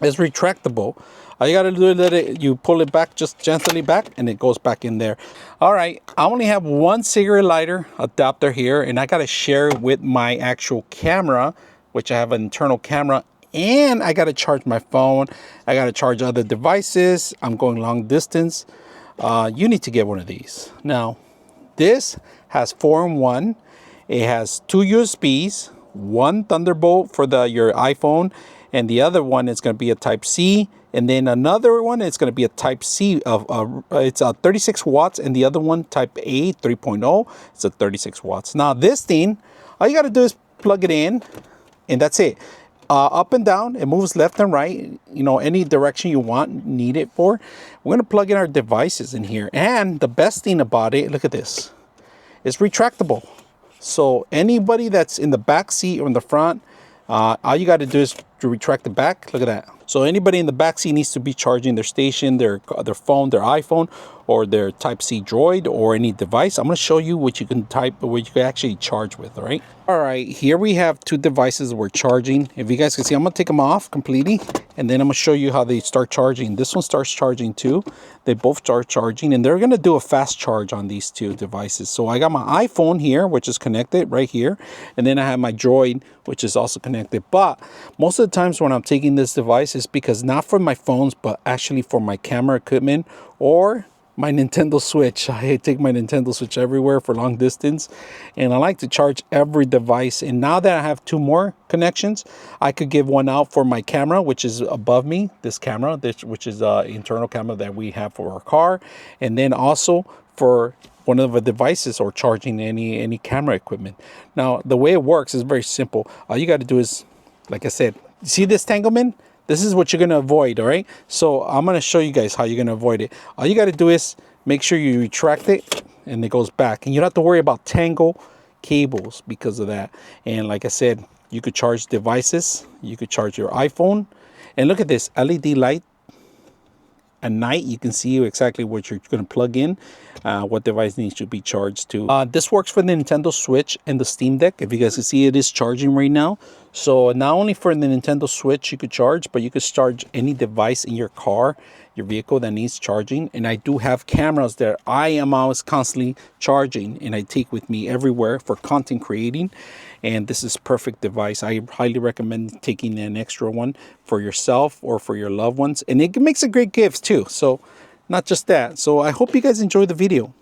It's retractable. All you gotta do is you pull it back, just gently back, and it goes back in there. All right, I only have one cigarette lighter adapter here, and I gotta share it with my actual camera, which I have an internal camera, and I gotta charge my phone. I gotta charge other devices. I'm going long distance. You need to get one of these. Now, this has 4-in-1. It has 2 USBs, one Thunderbolt for your iPhone, and the other one is going to be a Type C, and then another one is going to be a Type C it's 36 watts, and the other one Type A 3.0, it's a 36 watts. Now this thing, all you got to do is plug it in, and that's it. Up and down, it moves left and right, you know, any direction you need it for. We're going to plug in our devices in here, and the best thing about it, look at this, it's retractable. So anybody that's in the back seat or in the front, all you got to do is to retract the back. Look at that. So anybody in the back seat needs to be charging their station, their phone, their iPhone, or their Type C Droid, or any device. I'm going to show you what you can actually charge with. All right, here we have 2 devices we're charging. If you guys can see, I'm going to take them off completely, and then I'm going to show you how they start charging. This one starts charging too. They both start charging, and they're going to do a fast charge on these 2 devices. So I got my iPhone here, which is connected right here, and then I have my Droid, which is also connected. But most of the times when I'm taking this device is because not for my phones, but actually for my camera equipment or my Nintendo Switch. I take my Nintendo Switch everywhere for long distance, and I like to charge every device. And now that I have 2 more connections, I could give one out for my camera, which is above me, this camera, which is an internal camera that we have for our car, and then also for one of the devices or charging any camera equipment. Now the way it works is very simple. All you got to do is, like I said, see this tanglement? This is what you're going to avoid, all right? So I'm going to show you guys how you're going to avoid it. All you got to do is make sure you retract it and it goes back. And you don't have to worry about tangle cables because of that. And like I said, you could charge devices. You could charge your iPhone. And look at this LED light. At night, you can see exactly what you're going to plug in, what device needs to be charged to. This works for the Nintendo Switch and the Steam Deck. If you guys can see, it is charging right now. So not only for the Nintendo Switch you could charge, but you could charge any device in your car, your vehicle that needs charging. And I do have cameras that I am always constantly charging, and I take with me everywhere for content creating. And this is perfect device. I highly recommend taking an extra one for yourself or for your loved ones. And it makes a great gift too. So not just that. So I hope you guys enjoy the video.